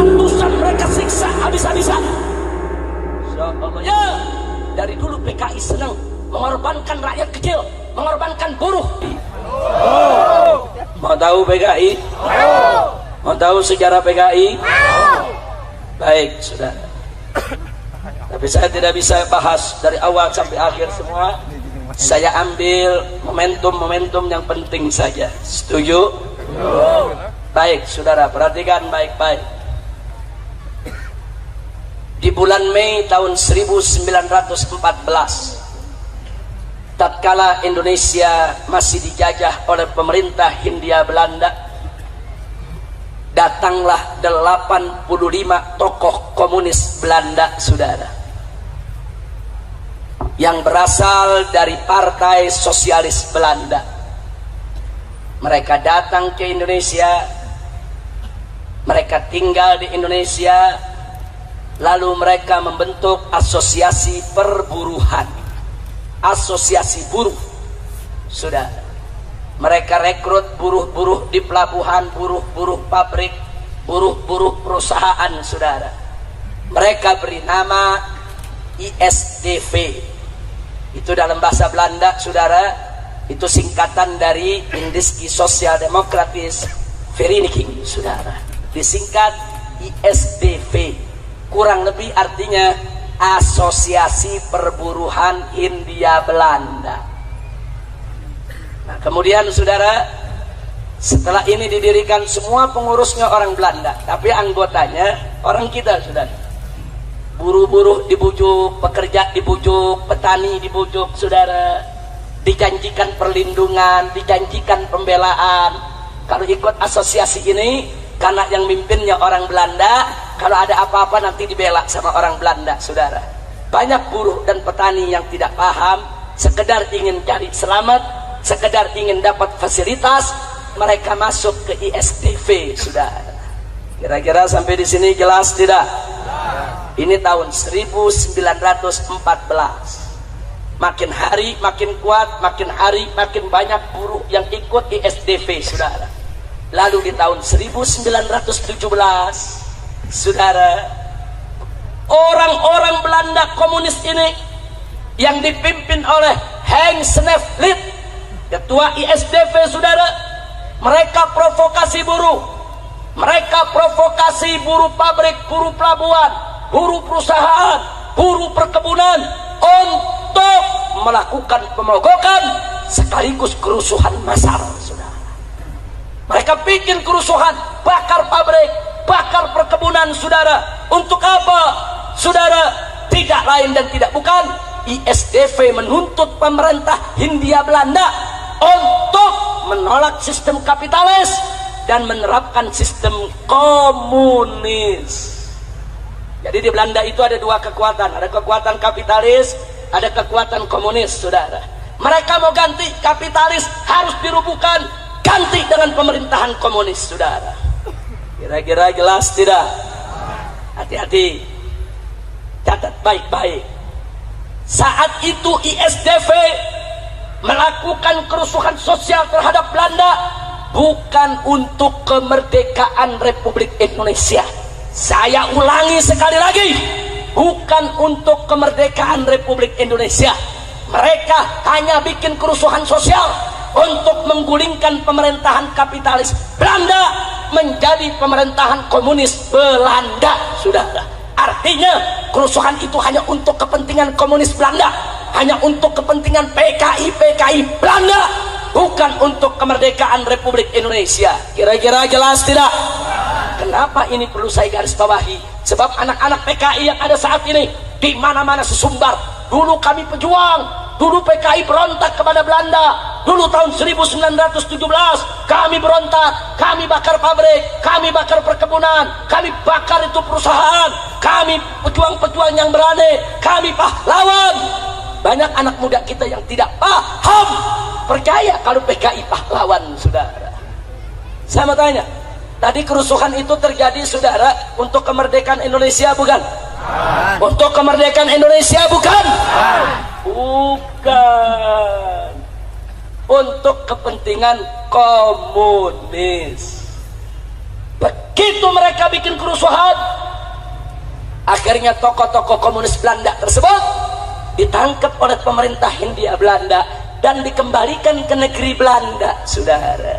ratusan mereka siksa habis-habisan. Ya, dari dulu PKI senang mengorbankan rakyat kecil, mengorbankan buruh. Mau tahu PKI? Mau tahu sejarah PKI? Baik, sudah. Tapi saya tidak bisa bahas dari awal sampai akhir semua. Saya ambil momentum-momentum yang penting saja. Setuju? Baik, saudara, perhatikan baik-baik. Di bulan Mei tahun 1914, tatkala Indonesia masih dijajah oleh pemerintah Hindia Belanda, datanglah 85 tokoh komunis Belanda, saudara, yang berasal dari Partai Sosialis Belanda. Mereka datang ke Indonesia, mereka tinggal di Indonesia, lalu mereka membentuk asosiasi perburuhan, asosiasi buruh. Sudah, mereka rekrut buruh-buruh di pelabuhan, buruh-buruh pabrik, buruh-buruh perusahaan, saudara. Mereka beri nama ISDV. Itu dalam bahasa Belanda, saudara, itu singkatan dari Indiski Sosial Demokratis Vereniging, saudara. Disingkat ISDV. Kurang lebih artinya Asosiasi Perburuhan Hindia Belanda. Nah, kemudian saudara, setelah ini didirikan, semua pengurusnya orang Belanda, tapi anggotanya orang kita, saudara. Buruh-buruh dibujuk, pekerja dibujuk, petani dibujuk, saudara. Dijanjikan perlindungan, dijanjikan pembelaan. Kalau ikut asosiasi ini, karena yang mimpinnya orang Belanda, kalau ada apa-apa nanti dibela sama orang Belanda, saudara. Banyak buruh dan petani yang tidak paham, sekedar ingin cari selamat, sekedar ingin dapat fasilitas, mereka masuk ke ISDV, saudara. Kira-kira sampai di sini jelas tidak? Ini tahun 1914. Makin hari makin kuat, makin hari makin banyak buruh yang ikut ISDV, saudara. Lalu di tahun 1917, saudara, orang-orang Belanda komunis ini yang dipimpin oleh Henk Sneevliet, ketua ISDV, saudara, mereka provokasi buruh, mereka provokasi buruh pabrik, buruh pelabuhan, buruh perusahaan, buruh perkebunan untuk melakukan pemogokan sekaligus kerusuhan massal, saudara. Mereka bikin kerusuhan, bakar pabrik, bakar perkebunan, saudara. Untuk apa, saudara? Tidak lain dan tidak bukan, ISDV menuntut pemerintah Hindia Belanda untuk menolak sistem kapitalis dan menerapkan sistem komunis. Jadi di Belanda itu ada dua kekuatan, ada kekuatan kapitalis, ada kekuatan komunis, saudara. Mereka mau ganti kapitalis, harus dirubuhkan, ganti dengan pemerintahan komunis, saudara. Kira-kira jelas tidak? Hati-hati, catat baik-baik. Saat itu ISDV melakukan kerusuhan sosial terhadap Belanda bukan untuk kemerdekaan Republik Indonesia. Saya ulangi sekali lagi, bukan untuk kemerdekaan Republik Indonesia. Mereka hanya bikin kerusuhan sosial untuk menggulingkan pemerintahan kapitalis Belanda menjadi pemerintahan komunis Belanda, saudara. Artinya kerusuhan itu hanya untuk kepentingan komunis Belanda, hanya untuk kepentingan PKI Belanda, bukan untuk kemerdekaan Republik Indonesia. Kira-kira jelas tidak? Kenapa ini perlu saya garis bawahi? Sebab anak-anak PKI yang ada saat ini di mana-mana sesumbar. Dulu kami pejuang, dulu PKI berontak kepada Belanda. Dulu tahun 1917 kami berontak, kami bakar pabrik, kami bakar perkebunan, kami bakar itu perusahaan. Kami pejuang-pejuang yang berani, kami pahlawan. Banyak anak muda kita yang tidak paham, percaya kalau PKI pahlawan, saudara. Saya mau tanya, tadi kerusuhan itu terjadi, saudara, untuk kemerdekaan Indonesia bukan? Untuk kemerdekaan Indonesia bukan? Bukan. Untuk kepentingan komunis. Begitu mereka bikin kerusuhan, Akhirnya tokoh-tokoh komunis Belanda tersebut ditangkap oleh pemerintah Hindia Belanda dan dikembalikan ke negeri Belanda, saudara.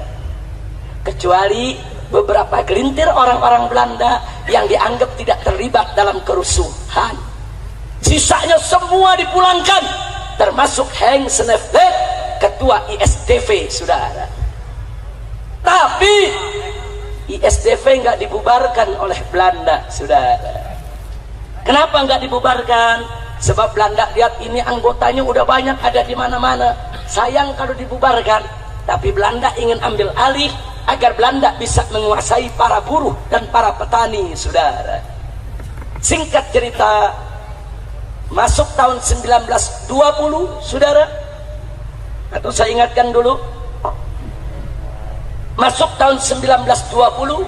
Kecuali beberapa gelintir orang-orang Belanda yang dianggap tidak terlibat dalam kerusuhan. Sisanya semua dipulangkan, termasuk Henk Sneevliet, ketua ISDV, saudara. Tapi ISDV nggak dibubarkan oleh Belanda, saudara. Kenapa nggak dibubarkan? Sebab Belanda lihat ini anggotanya udah banyak, ada di mana-mana. Sayang kalau dibubarkan. Tapi Belanda ingin ambil alih agar Belanda bisa menguasai para buruh dan para petani, saudara. Singkat cerita, masuk tahun 1920, saudara. Atau saya ingatkan dulu, masuk tahun 1920,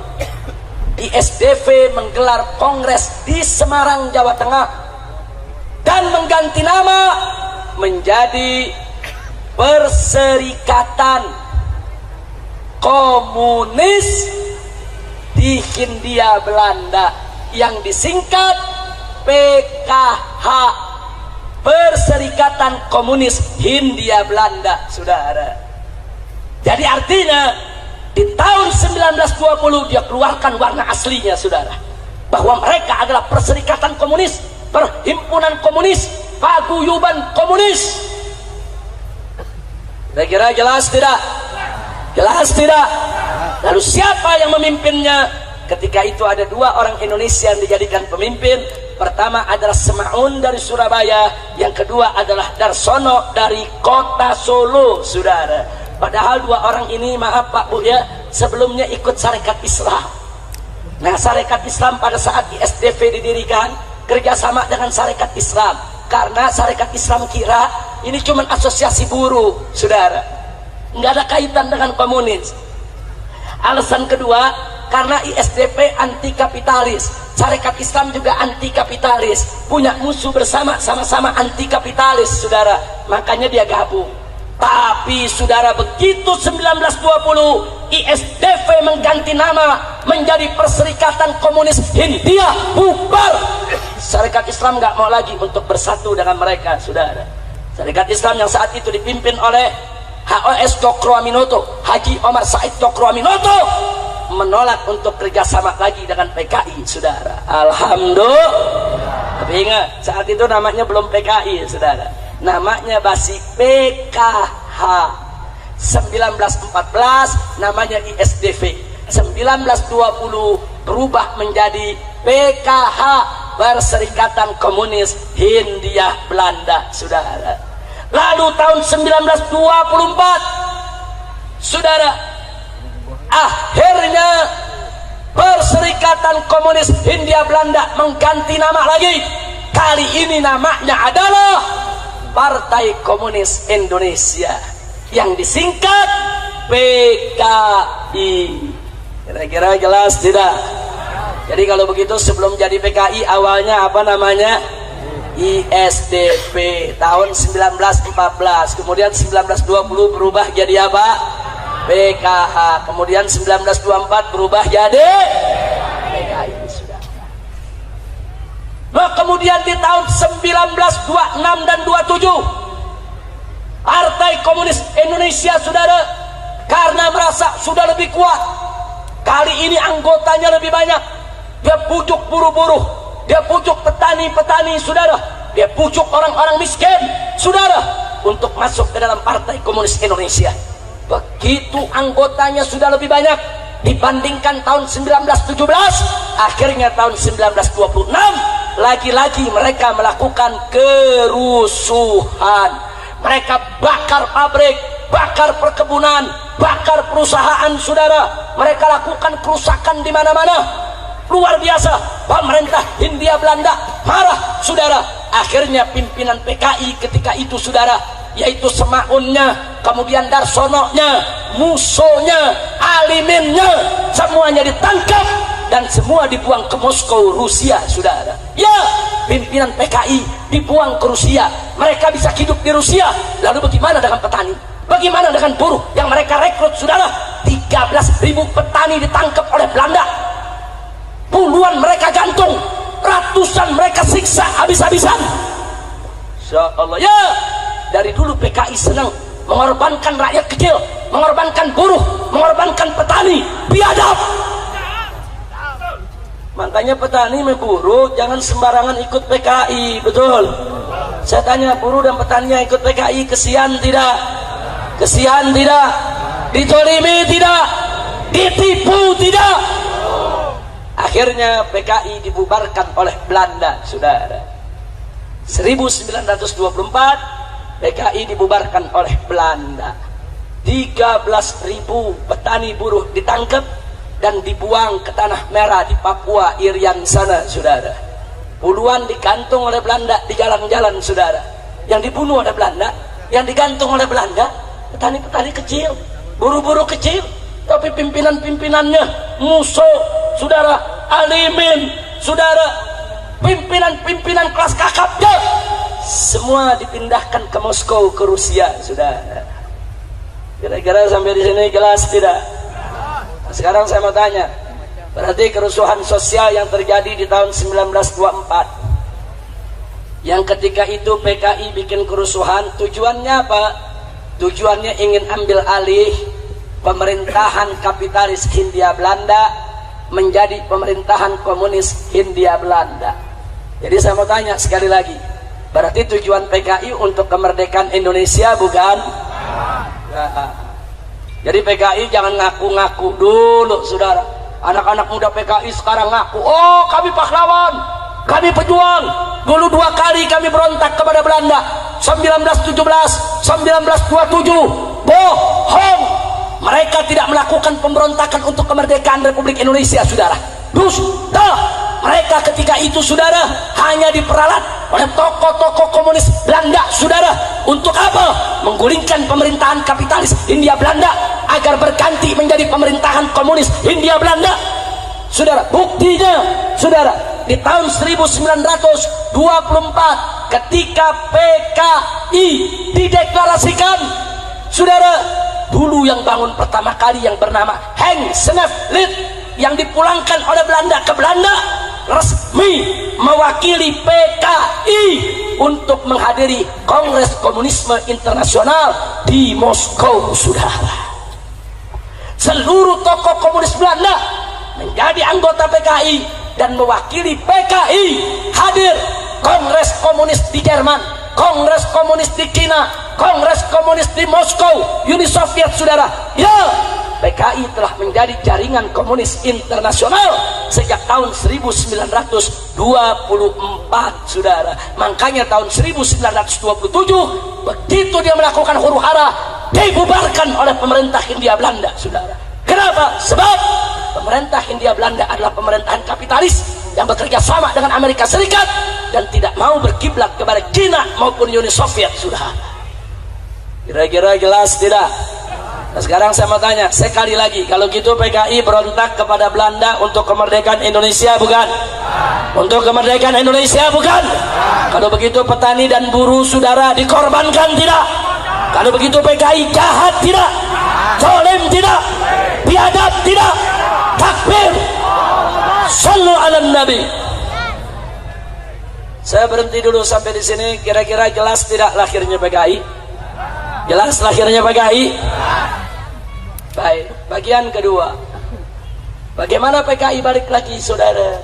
ISDV menggelar kongres di Semarang, Jawa Tengah, dan mengganti nama menjadi Perserikatan Komunis di Hindia Belanda, yang disingkat PKH, Perserikatan Komunis Hindia Belanda, saudara. Jadi artinya di tahun 1920 dia keluarkan warna aslinya, saudara, bahwa mereka adalah Perserikatan Komunis, Perhimpunan Komunis, Paguyuban Komunis. Kira-kira jelas tidak? Jelas tidak? Lalu siapa yang memimpinnya? Ketika itu ada dua orang Indonesia yang dijadikan pemimpin. Pertama adalah Semaun dari Surabaya, yang kedua adalah Darsono dari kota Solo, saudara. Padahal dua orang ini, maaf Pak Bu ya, sebelumnya ikut Sarekat Islam. Nah, Sarekat Islam pada saat ISDV didirikan kerjasama dengan Sarekat Islam, karena Sarekat Islam kira ini cuma asosiasi buruh, saudara, nggak ada kaitan dengan komunis. Alasan kedua, karena ISDP anti kapitalis, Sarekat Islam juga anti kapitalis, punya musuh bersama, sama-sama anti kapitalis, saudara, makanya dia gabung. Tapi saudara, begitu 1920 ISDV mengganti nama menjadi Perserikatan Komunis Hindia, bubar. Sarekat Islam nggak mau lagi untuk bersatu dengan mereka, saudara. Sarekat Islam yang saat itu dipimpin oleh HOS Cokroaminoto, Haji Omar Said Cokroaminoto, menolak untuk kerjasama lagi dengan PKI, saudara. Alhamdulillah. Tapi ingat, saat itu namanya belum PKI, saudara, namanya masih PKH. 1914 namanya ISDV, 1920 berubah menjadi PKH, Perserikatan Komunis Hindia Belanda, saudara. Lalu tahun 1924, saudara, akhirnya Perserikatan Komunis Hindia Belanda mengganti nama lagi. Kali ini namanya adalah Partai Komunis Indonesia, yang disingkat PKI. Kira-kira jelas tidak? Jadi kalau begitu, sebelum jadi PKI awalnya apa namanya? ISDP tahun 1914, kemudian 1920 berubah jadi apa? PKH, kemudian 1924 berubah jadi PKI, sudah. Nah, kemudian di tahun 1926 dan 27 Partai Komunis Indonesia, saudara, karena merasa sudah lebih kuat, kali ini anggotanya lebih banyak, dia pujuk buruh-buruh, dia pujuk petani-petani, saudara, dia pujuk orang-orang miskin, saudara, untuk masuk ke dalam Partai Komunis Indonesia. Begitu anggotanya sudah lebih banyak dibandingkan tahun 1917, akhirnya tahun 1926 lagi-lagi mereka melakukan kerusuhan. Mereka bakar pabrik, bakar perkebunan, bakar perusahaan, saudara. Mereka lakukan kerusakan di mana-mana. Luar biasa. Pemerintah Hindia Belanda marah, saudara. Akhirnya pimpinan PKI ketika itu, saudara, yaitu Semaunnya, kemudian Darsononya, Musonya, Aliminnya, semuanya ditangkap dan semua dibuang ke Moskow, Rusia, saudara. Ya, pimpinan PKI dibuang ke Rusia. Mereka bisa hidup di Rusia. Lalu bagaimana dengan petani? Bagaimana dengan buruh yang mereka rekrut, saudara? 13.000 petani ditangkap oleh Belanda. Puluhan mereka gantung, ratusan ratusan mereka siksa habis-habisan. Insya Allah ya, dari dulu PKI senang mengorbankan rakyat kecil, mengorbankan buruh, mengorbankan petani, biadab. Makanya petani dan buruh jangan sembarangan ikut PKI, betul? Saya tanya, buruh dan petani yang ikut PKI kesian tidak? Kesian tidak? Ditolimi tidak? Ditipu tidak? Akhirnya PKI dibubarkan oleh Belanda, saudara. 1924 PKI dibubarkan oleh Belanda. 13.000 petani buruh ditangkap dan dibuang ke tanah merah di Papua Irian sana, saudara. Puluhan digantung oleh Belanda di jalan-jalan, saudara. Yang dibunuh oleh Belanda, yang digantung oleh Belanda, petani-petani kecil, buruh-buruh kecil, tapi pimpinan-pimpinannya musuh, saudara, alimin, saudara, pimpinan-pimpinan kelas kakapnya semua dipindahkan ke Moskow, ke Rusia, saudara. Kira-kira sampai di sini jelas tidak? Nah, sekarang saya mau tanya, berarti kerusuhan sosial yang terjadi di tahun 1924, yang ketika itu PKI bikin kerusuhan, tujuannya apa? Tujuannya ingin ambil alih pemerintahan kapitalis Hindia Belanda menjadi pemerintahan komunis Hindia Belanda. Jadi saya mau tanya sekali lagi, berarti tujuan PKI untuk kemerdekaan Indonesia, bukan? Nah, jadi PKI jangan ngaku-ngaku dulu, saudara. Anak-anak muda PKI sekarang ngaku, oh kami pahlawan, kami pejuang. Dulu 2 kali kami berontak kepada Belanda, 1917, 1927. Bohong. Mereka tidak melakukan pemberontakan untuk kemerdekaan Republik Indonesia, saudara. Dusta. Mereka ketika itu, saudara, hanya diperalat oleh tokoh-tokoh komunis Belanda, saudara. Untuk apa? Menggulingkan pemerintahan kapitalis Hindia Belanda agar berganti menjadi pemerintahan komunis Hindia Belanda. Saudara, buktinya, saudara, di tahun 1924 ketika PKI dideklarasikan, saudara, dulu yang bangun pertama kali yang bernama Henk Sneevliet yang dipulangkan oleh Belanda ke Belanda, resmi mewakili PKI untuk menghadiri Kongres Komunisme Internasional di Moskow, saudara. Seluruh tokoh komunis Belanda menjadi anggota PKI dan mewakili PKI hadir Kongres Komunis di Jerman, Kongres Komunis di Cina, Kongres Komunis di Moskow, Uni Soviet, saudara. Ya, PKI telah menjadi jaringan komunis internasional sejak tahun 1924, saudara. Makanya tahun 1927 begitu dia melakukan huru-hara, dibubarkan oleh pemerintah Hindia Belanda, saudara. Kenapa? Sebab pemerintah Hindia Belanda adalah pemerintahan kapitalis yang bekerja sama dengan Amerika Serikat dan tidak mau berkiblat kepada Cina maupun Uni Soviet, saudara. Kira-kira jelas tidak? Nah, sekarang saya mau tanya sekali lagi, kalau gitu PKI berontak kepada Belanda untuk kemerdekaan Indonesia, bukan? Untuk kemerdekaan Indonesia, bukan? Kalau begitu petani dan buruh, saudara, dikorbankan tidak? Kalau begitu PKI jahat tidak? Zalim tidak? Biadab tidak? Takbir! Sallu ala Nabi. Saya berhenti dulu sampai di sini. Kira-kira jelas tidak lahirnya PKI? Jelas lahirnya PKI? Baik, bagian kedua, bagaimana PKI balik lagi, saudara?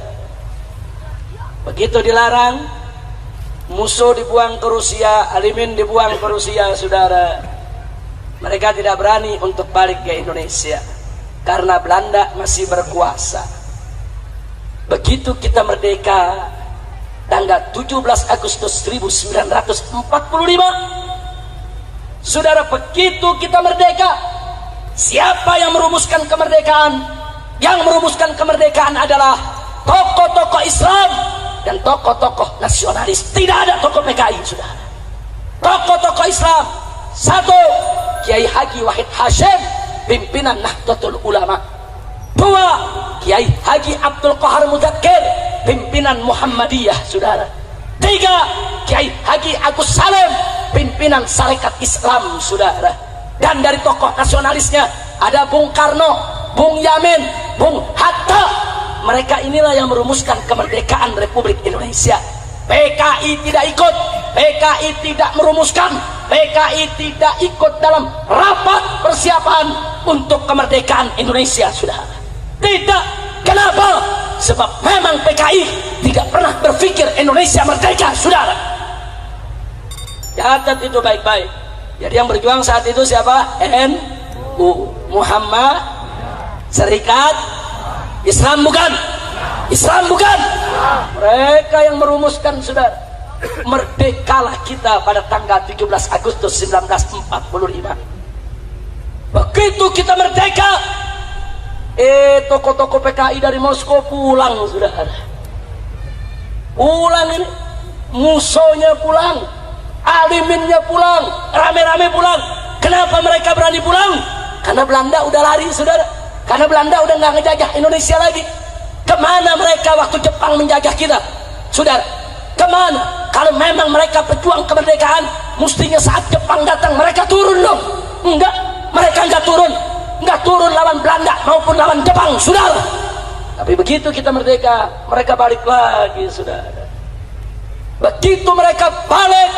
Begitu dilarang, musuh dibuang ke Rusia, alimin dibuang ke Rusia, saudara. Mereka tidak berani untuk balik ke Indonesia karena Belanda masih berkuasa. Begitu kita merdeka tanggal 17 Agustus 1945, saudara, begitu kita merdeka, siapa yang merumuskan kemerdekaan? Yang merumuskan kemerdekaan adalah tokoh-tokoh Islam dan tokoh-tokoh nasionalis. Tidak ada tokoh PKI, saudara. Tokoh-tokoh Islam, satu, Kiai Haji Wahid Hashim, pimpinan Nahdlatul Ulama. Dua, Kiai Haji Abdul Qahar Mudzakkir, pimpinan Muhammadiyah, saudara. Tiga, Kiai Haji Agus Salim, pimpinan Sarekat Islam, saudara. Dan dari tokoh nasionalisnya ada Bung Karno, Bung Yamin, Bung Hatta. mereka inilah yang merumuskan kemerdekaan Republik Indonesia. PKI tidak ikut, PKI tidak merumuskan, PKI tidak ikut dalam rapat persiapan untuk kemerdekaan Indonesia, saudara. Tidak. Kenapa? Sebab memang PKI tidak pernah berpikir Indonesia merdeka, saudara. Catat itu baik-baik. Jadi yang berjuang saat itu siapa? NU, Muhammad Serikat Islam, bukan? Islam bukan? Mereka yang merumuskan, saudara. Merdekalah kita pada tanggal 17 Agustus 1945. Begitu kita merdeka, tokoh-tokoh PKI dari Moskow pulang, saudara. Pulang ini, musuhnya pulang, aliminnya pulang, rame-rame pulang. Kenapa mereka berani pulang? Karena Belanda udah lari, saudara. Karena Belanda udah nggak ngejajah Indonesia lagi. Kemana mereka waktu Jepang menjajah kita, saudara? Kemana? Kalau memang mereka pejuang kemerdekaan, mestinya saat Jepang datang mereka turun dong. Enggak, mereka enggak turun. Enggak turun lawan Belanda maupun lawan Jepang, saudara. Tapi begitu kita merdeka, mereka balik lagi, saudara. Begitu mereka balik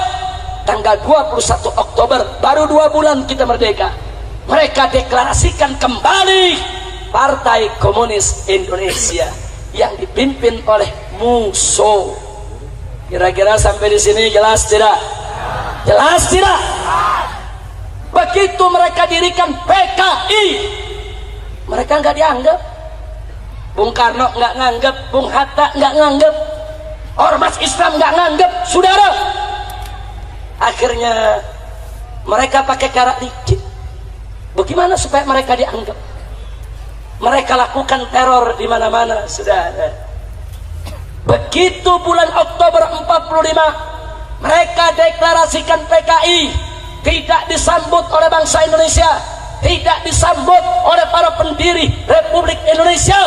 tanggal 21 Oktober, baru 2 bulan kita merdeka, mereka deklarasikan kembali Partai Komunis Indonesia yang dipimpin oleh musuh. Kira-kira sampai di sini jelas tidak? Jelas tidak? Begitu mereka dirikan PKI, mereka nggak dianggap. Bung Karno nggak nganggap, Bung Hatta nggak nganggap, ormas Islam nggak nganggap, saudara. Akhirnya mereka pakai cara licik. Bagaimana supaya mereka dianggap? Mereka lakukan teror di mana-mana, saudara. Begitu bulan Oktober 45, mereka deklarasikan PKI tidak disambut oleh bangsa Indonesia, tidak disambut oleh para pendiri Republik Indonesia.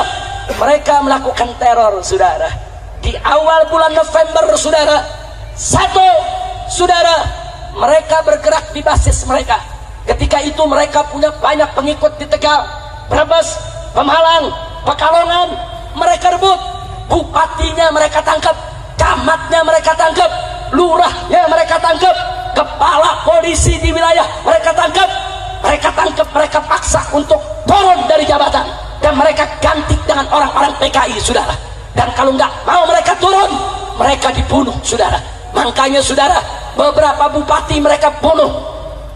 Mereka melakukan teror, saudara. Di awal bulan November, saudara, saudara, mereka bergerak di basis mereka. Ketika itu mereka punya banyak pengikut di Tegal, Brebes, Pemalang, Pekalongan. Mereka rebut, bupatinya mereka tangkap, camatnya mereka tangkap, lurahnya mereka tangkap, kepala polisi di wilayah mereka tangkap, mereka paksa untuk turun dari jabatan, dan mereka ganti dengan orang-orang PKI, saudara. Dan kalau nggak mau mereka turun, mereka dibunuh, saudara. Makanya, saudara, beberapa bupati mereka bunuh,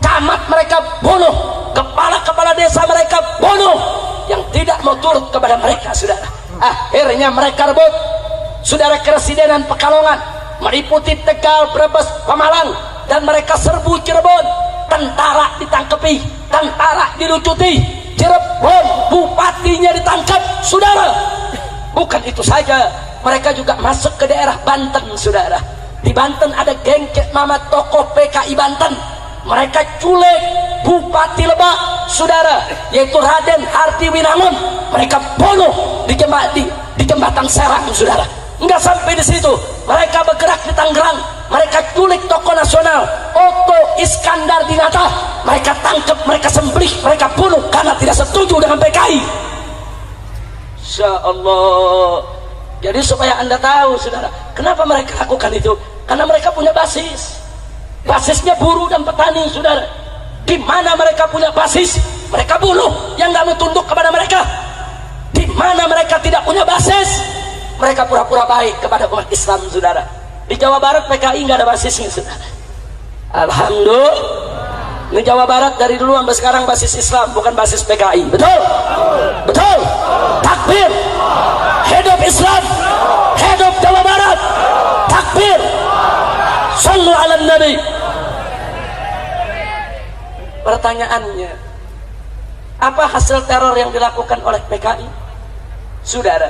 camat mereka bunuh, kepala-kepala desa mereka bunuh, yang tidak mau turut kepada mereka, saudara. Akhirnya mereka rebut, saudara, Keresidenan Pekalongan, meliputi Tegal, Brebes, Pemalang, dan mereka serbu Cirebon. Tentara ditangkapi, tentara dilucuti, Cirebon bupatinya ditangkap, saudara. Bukan itu saja, mereka juga masuk ke daerah Banten, saudara. Di Banten ada geng Cek Mama, tokoh PKI Banten. Mereka culik Bupati Lebak, saudara, yaitu Raden Harti Winangun. Mereka bunuh di jembatan Serang, saudara. Enggak sampai di situ, mereka bergerak di Tangerang. Mereka culik tokoh nasional Otto Iskandar Dinata. Mereka tangkap, mereka sembelih, mereka bunuh karena tidak setuju dengan PKI. Insya Allah. Jadi supaya anda tahu, saudara, kenapa mereka lakukan itu? Karena mereka punya basis. Basisnya buruh dan petani, saudara. Di mana mereka punya basis, mereka bunuh yang nggak mau tunduk kepada mereka. Di mana mereka tidak punya basis, mereka pura-pura baik kepada umat Islam, saudara. Di Jawa Barat PKI nggak ada basisnya, saudara. Alhamdulillah. Ini Jawa Barat dari dulu sampai sekarang basis Islam, bukan basis PKI. Betul? Betul? Takbir. Hidup Islam. Hidup Jawa Barat. Takbir. Sallu ala Nabi. Pertanyaannya, apa hasil teror yang dilakukan oleh PKI? Saudara,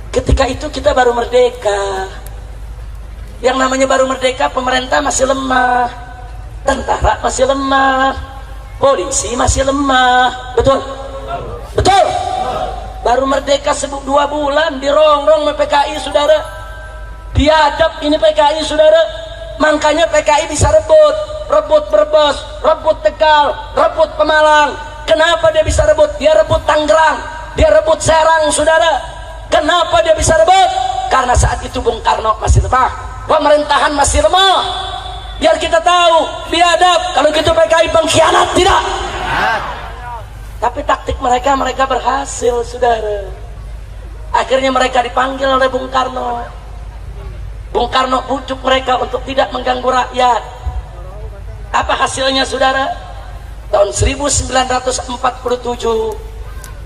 ketika itu kita baru merdeka. Yang namanya baru merdeka, pemerintah masih lemah, tentara masih lemah, polisi masih lemah. Betul? Betul? Baru merdeka 2 bulan dirongrong oleh PKI, saudara. Biadab ini PKI, saudara. Makanya PKI bisa rebut Brebes, rebut Tegal, rebut Pemalang. Kenapa dia bisa rebut? Dia rebut Tangerang, dia rebut Serang, saudara. Kenapa dia bisa rebut? Karena saat itu Bung Karno masih lemah, pemerintahan masih lemah. Biar kita tahu, biadab. Kalau gitu PKI pengkhianat, tidak. Tapi taktik mereka berhasil, saudara. Akhirnya mereka dipanggil oleh Bung Karno. Bung Karno bujuk mereka untuk tidak mengganggu rakyat. Apa hasilnya, saudara? Tahun 1947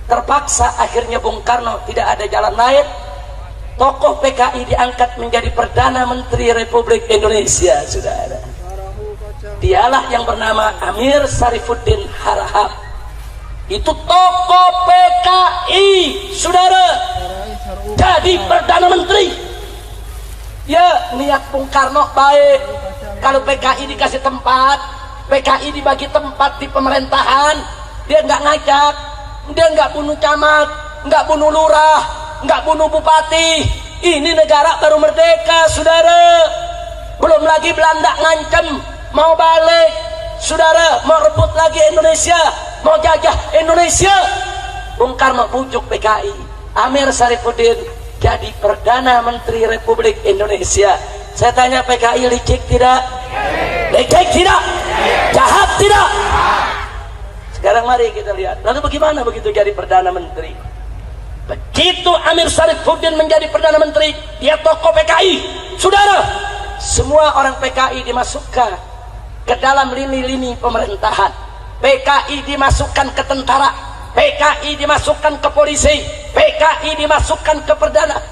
terpaksa akhirnya Bung Karno tidak ada jalan lain. Tokoh PKI diangkat menjadi Perdana Menteri Republik Indonesia, saudara. Dialah yang bernama Amir Syarifuddin Harahap. Itu tokoh PKI, saudara, jadi Perdana Menteri. Ya, niat Bung Karno baik. Kalau PKI dikasih tempat, PKI dibagi tempat di pemerintahan, dia nggak ngajak, dia nggak bunuh camat, nggak bunuh lurah, nggak bunuh bupati. Ini negara baru merdeka, saudara. Belum lagi Belanda ngancem mau balik, saudara, mau rebut lagi Indonesia, mau jajah Indonesia. Bung Karno bujuk PKI, Amir Syarifuddin jadi Perdana Menteri Republik Indonesia. Saya tanya, PKI licik tidak? Licik tidak? Jahat tidak? Sekarang mari kita lihat, lalu bagaimana begitu jadi Perdana Menteri? Begitu Amir Syarifuddin menjadi Perdana Menteri, dia tokoh PKI, saudara. Semua orang PKI dimasukkan ke dalam lini-lini pemerintahan. PKI dimasukkan ke tentara, PKI dimasukkan ke polisi, PKI dimasukkan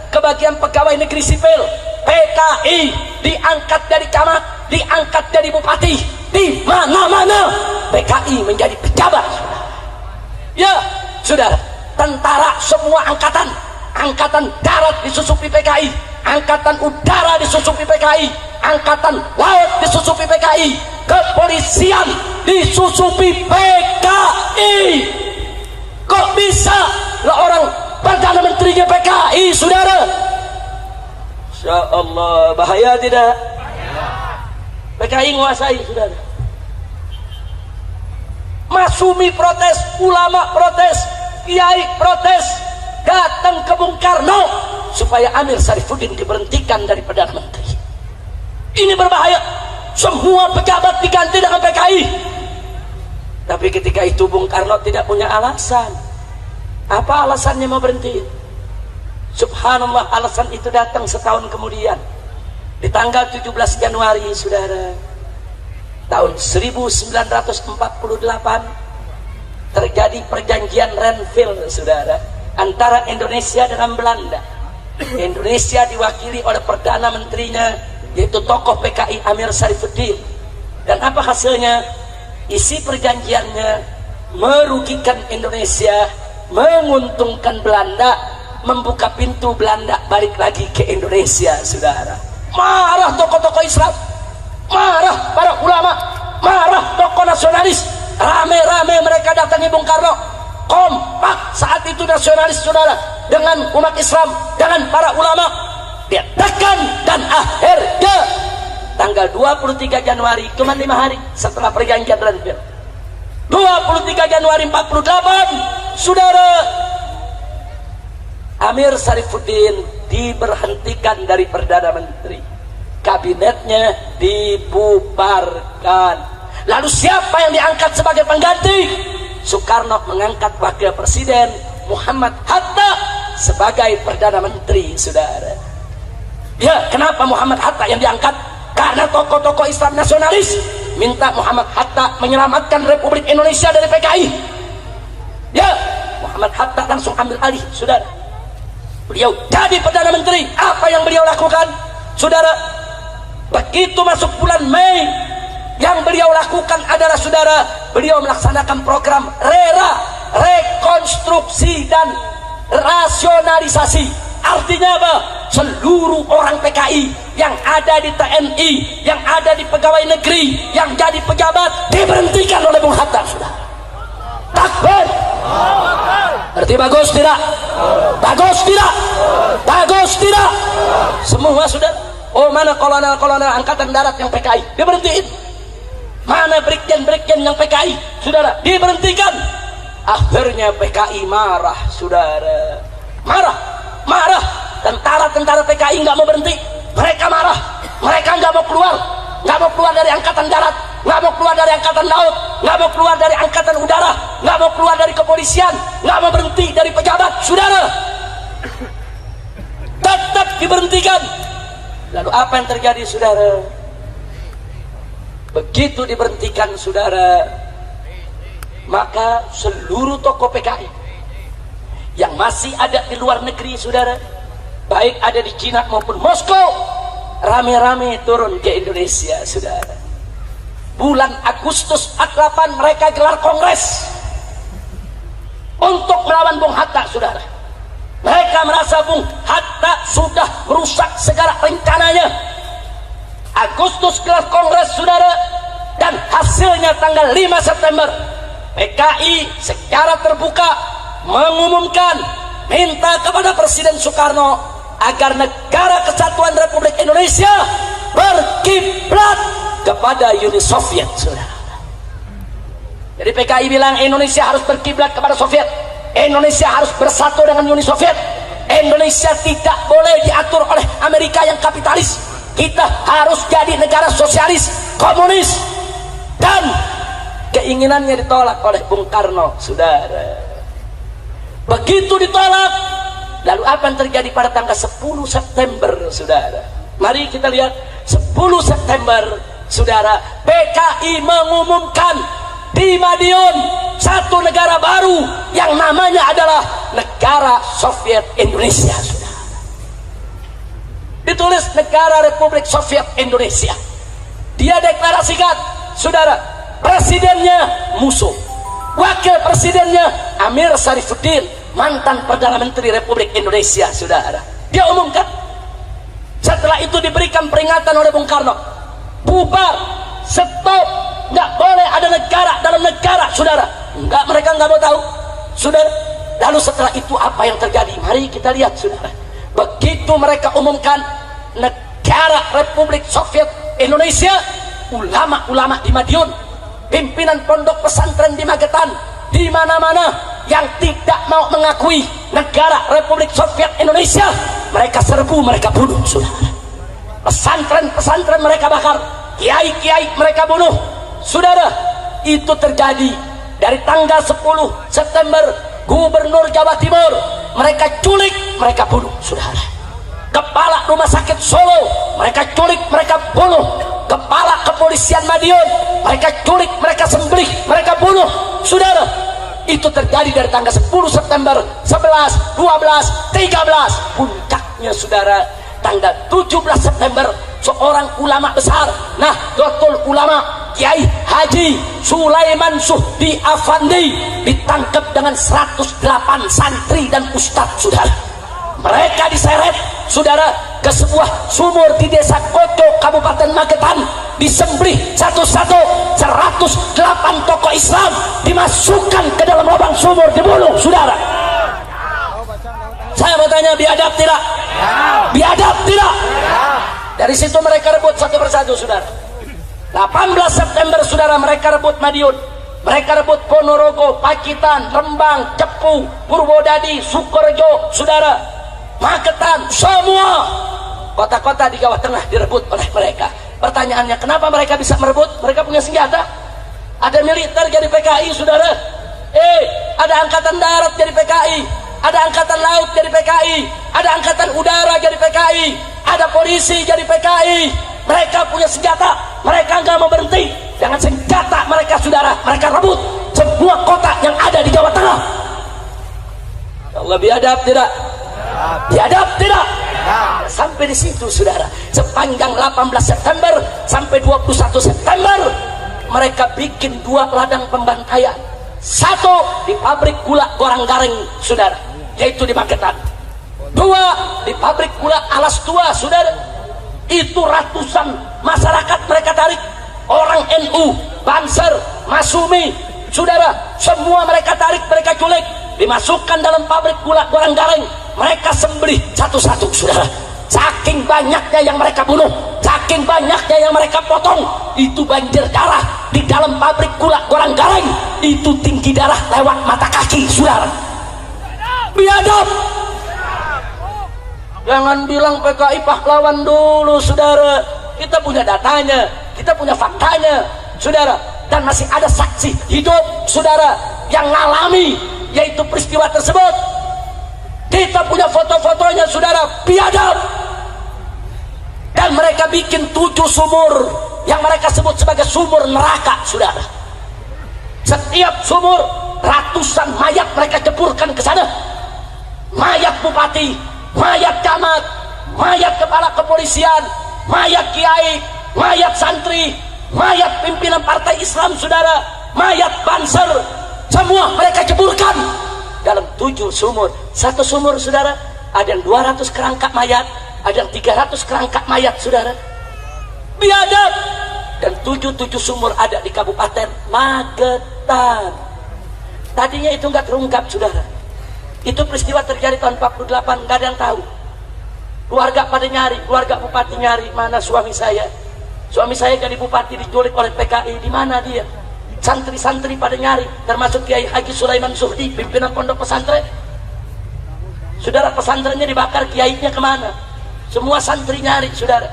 ke bagian pegawai negeri sipil. PKI diangkat dari camat, diangkat dari bupati, di mana-mana PKI menjadi pejabat. Ya, saudara, tentara semua angkatan, angkatan darat disusupi PKI, angkatan udara disusupi PKI, angkatan laut disusupi PKI, kepolisian disusupi PKI. Kok bisa lah orang Perdana Menterinya PKI, saudara? Insya Allah, bahaya tidak? PKI nguasai, saudara. Masumi protes, ulama protes, kiai protes, datang ke Bung Karno supaya Amir Syarifuddin diberhentikan dari Perdana Menteri. Ini berbahaya. Semua pejabat diganti dengan PKI. Tapi ketika itu Bung Karno tidak punya alasan. Apa alasannya mau berhenti? Subhanallah, alasan itu datang setahun kemudian. Di tanggal 17 Januari, saudara, tahun 1948 terjadi perjanjian Renville, saudara, antara Indonesia dengan Belanda. Indonesia diwakili oleh Perdana Menterinya, yaitu tokoh PKI Amir Syarifuddin. Dan apa hasilnya? Isi perjanjiannya merugikan Indonesia, menguntungkan Belanda, membuka pintu Belanda balik lagi ke Indonesia, saudara. Marah tokoh-tokoh Islam, marah para ulama, marah tokoh nasionalis. Rame-rame mereka datangi Bung Karno. Kompak saat itu nasionalis, saudara, dengan umat Islam, dengan para ulama. Dia tekan, dan akhirnya tanggal 23 Januari, cuma 5 hari setelah perjanjian Renville, 23 Januari 48, saudara, Amir Syarifuddin diberhentikan dari Perdana Menteri. Kabinetnya dibubarkan. Lalu siapa yang diangkat sebagai pengganti? Soekarno mengangkat Wakil Presiden Muhammad Hatta sebagai Perdana Menteri, saudara. Ya, kenapa Muhammad Hatta yang diangkat? Karena tokoh-tokoh Islam nasionalis minta Muhammad Hatta menyelamatkan Republik Indonesia dari PKI. Ya, Muhammad Hatta langsung ambil alih, saudara. Beliau jadi Perdana Menteri. Apa yang beliau lakukan, saudara? Begitu masuk bulan Mei, yang beliau lakukan adalah, saudara, beliau melaksanakan program RERA, rekonstruksi dan rasionalisasi. Artinya apa? Seluruh orang PKI yang ada di TNI, yang ada di pegawai negeri, yang jadi pejabat diberhentikan oleh Bung Hatta, saudara. Takbir. Berarti bagus tidak? Bagus tidak? Bagus tidak? Semua, saudara. Oh, mana kolonel-kolonel angkatan darat yang PKI? Diberhentiin. Mana brigjen-brigjen yang PKI? Saudara, diberhentikan. Akhirnya PKI marah, saudara. Marah. marah. Tentara-tentara PKI nggak mau berhenti, mereka marah, mereka nggak mau keluar dari angkatan darat, nggak mau keluar dari angkatan laut, nggak mau keluar dari angkatan udara, nggak mau keluar dari kepolisian, nggak mau berhenti dari pejabat. Saudara, tetap diberhentikan. Lalu apa yang terjadi, saudara? Begitu diberhentikan, saudara, maka seluruh tokoh PKI yang masih ada di luar negeri, saudara, baik ada di Cina maupun Moskow, rame-rame turun ke Indonesia, saudara. Bulan Agustus 48 mereka gelar kongres untuk melawan Bung Hatta, saudara. Mereka merasa Bung Hatta sudah merusak segala rencananya. Agustus gelar kongres, saudara, dan hasilnya tanggal 5 September PKI secara terbuka mengumumkan, minta kepada Presiden Soekarno agar negara kesatuan Republik Indonesia berkiblat kepada Uni Soviet, saudara. Jadi PKI bilang Indonesia harus berkiblat kepada Soviet, Indonesia harus bersatu dengan Uni Soviet, Indonesia tidak boleh diatur oleh Amerika yang kapitalis, kita harus jadi negara sosialis, komunis. Dan keinginannya ditolak oleh Bung Karno, saudara. Begitu ditolak, lalu apa yang terjadi pada tanggal 10 September, saudara? Mari kita lihat 10 September, saudara, PKI mengumumkan di Madiun satu negara baru yang namanya adalah Negara Soviet Indonesia, saudara. Ditulis Negara Republik Soviet Indonesia. Dia deklarasikan, saudara, presidennya Musuh, wakil presidennya Amir Sarifuddin, mantan Perdana Menteri Republik Indonesia, saudara. Dia umumkan. Setelah itu diberikan peringatan oleh Bung Karno, bubar, stop, nggak boleh ada negara dalam negara, saudara. Enggak, mereka nggak mau tahu, saudara. Lalu setelah itu apa yang terjadi? Mari kita lihat, saudara. Begitu mereka umumkan Negara Republik Soviet Indonesia, ulama-ulama di Madiun, pimpinan pondok pesantren di Magetan, di mana-mana yang tidak mau mengakui Negara Republik Soviet Indonesia, mereka serbu, mereka bunuh, saudara. Pesantren-pesantren mereka bakar, kiai-kiai mereka bunuh, saudara. Itu terjadi dari tanggal 10 September. Gubernur Jawa Timur mereka culik, mereka bunuh, saudara. Kepala Rumah Sakit Solo mereka culik, mereka bunuh. Kepala Kepolisian Madiun mereka culik, mereka sembelih, mereka bunuh, saudara. Itu terjadi dari tanggal 10 September, 11, 12, 13. Puncaknya, saudara, tanggal 17 September seorang ulama besar, Nahdlatul Ulama, Kiai Haji Sulaiman Suhdi Afandi, ditangkap dengan 108 santri dan ustadz, saudara. Mereka diseret, saudara, ke sebuah sumur di desa Koto, Kabupaten Magetan, disembelih satu-satu. 108 tokoh Islam dimasukkan ke dalam lubang sumur, dibunuh, saudara. Saya mau tanya, biadab tidak? Biadab tidak? Dari situ mereka rebut satu persatu, saudara. 18 September, saudara, mereka rebut Madiun, mereka rebut Ponorogo, Pacitan, Rembang, Cepu, Purwodadi, Sukorejo, saudara, Magetan, semua kota-kota di Jawa Tengah direbut oleh mereka. Pertanyaannya, kenapa mereka bisa merebut? Mereka punya senjata, ada militer jadi PKI, saudara. Ada angkatan darat jadi PKI, ada angkatan laut jadi PKI, ada angkatan udara jadi PKI, ada polisi jadi PKI. Mereka punya senjata, mereka nggak mau berhenti. Dengan senjata mereka, saudara, mereka rebut semua kota yang ada di Jawa Tengah. Ya Allah, biadab tidak? Biadab tidak? Sampai di situ, saudara. Sepanjang 18 September sampai 21 September mereka bikin 2 ladang pembantaian. Satu di pabrik gula Gorang-Gareng, saudara, yaitu di Magetan. 2 di pabrik gula Alas Tua, saudara. Itu ratusan masyarakat mereka tarik, orang NU, Banser, Masumi, saudara, semua mereka tarik, mereka culik, dimasukkan dalam pabrik gula Gorang-Gareng, mereka sembelih satu-satu, saudara. Saking banyaknya yang mereka bunuh, saking banyaknya yang mereka potong, itu banjir darah di dalam pabrik gula Gorang-Gareng, itu tinggi darah lewat mata kaki, saudara. Biadab, Jangan bilang PKI pahlawan dulu, saudara. Kita punya datanya, kita punya faktanya, saudara. Dan masih ada saksi hidup, saudara, yang ngalami yaitu peristiwa tersebut. Kita punya foto-fotonya, saudara, biadab. Dan mereka bikin 7 sumur yang mereka sebut sebagai sumur neraka, saudara. Setiap sumur ratusan mayat mereka jeburkan ke sana. Mayat bupati, mayat camat, mayat kepala kepolisian, mayat kiai, mayat santri, mayat pimpinan partai Islam, saudara, mayat banser, semua mereka jeburkan dalam 7 sumur. Satu sumur, saudara, ada yang 200 kerangka mayat, ada yang 300 kerangka mayat, saudara. Biadab. Dan 7 sumur ada di Kabupaten Magetan. Tadinya itu nggak terungkap, saudara. Itu peristiwa terjadi tahun 48, nggak ada yang tahu. Keluarga pada nyari, keluarga bupati nyari, mana suami saya? Suami saya jadi bupati diculik oleh PKI, di mana dia? Santri-santri pada nyari, termasuk Kiai Haji Sulaiman Suhdi, pimpinan pondok pesantren. Saudara, pesantrennya dibakar, kiainya kemana? Semua santri nyari, saudara.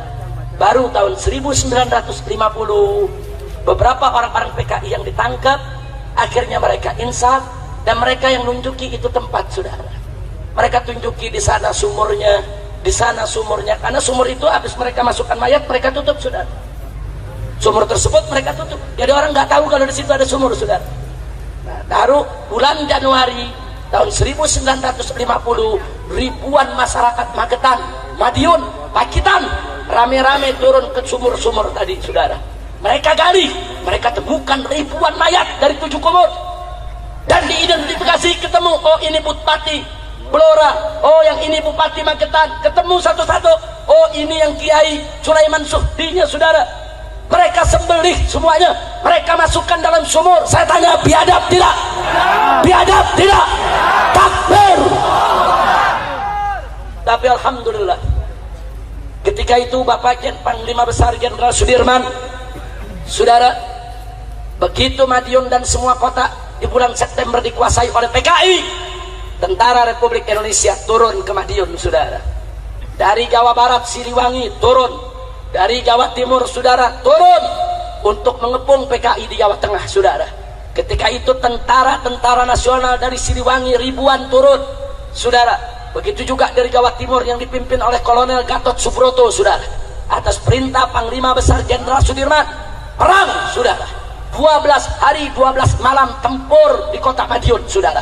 Baru tahun 1950 beberapa orang-orang PKI yang ditangkap, akhirnya mereka insaf. Dan mereka yang nunjuki itu tempat, saudara. Mereka tunjuki di sana sumurnya, di sana sumurnya. Karena sumur itu habis mereka masukkan mayat, mereka tutup, saudara. Sumur tersebut mereka tutup. Jadi orang nggak tahu kalau di situ ada sumur, saudara. Nah, baru bulan Januari tahun 1950, ribuan masyarakat Magetan, Madiun, Pacitan, rame-rame turun ke sumur-sumur tadi, saudara. Mereka gali, mereka temukan ribuan mayat dari 7 kubur. Dan diidentifikasi, ketemu, oh ini Bupati Blora, oh yang ini Bupati Magetan, ketemu satu-satu, oh ini yang Kiai Sulaiman Suhdinya, saudara. Mereka sembelih semuanya, mereka masukkan dalam sumur. Saya tanya, biadab tidak? Biadab tidak? Takbir. Tapi alhamdulillah, ketika itu Bapak Panglima Besar Jenderal Sudirman, saudara, begitu Madiun dan semua kota di bulan September dikuasai oleh PKI, Tentara Republik Indonesia turun ke Madiun, saudara. Dari Jawa Barat, Siliwangi turun, dari Jawa Timur, saudara, turun untuk mengepung PKI di Jawa Tengah, saudara. Ketika itu tentara nasional dari Siliwangi ribuan turun, saudara. Begitu juga dari Jawa Timur yang dipimpin oleh Kolonel Gatot Subroto, saudara, atas perintah Panglima Besar Jenderal Sudirman. Perang, saudara. 12 hari 12 malam tempur di kota Madiun, saudara.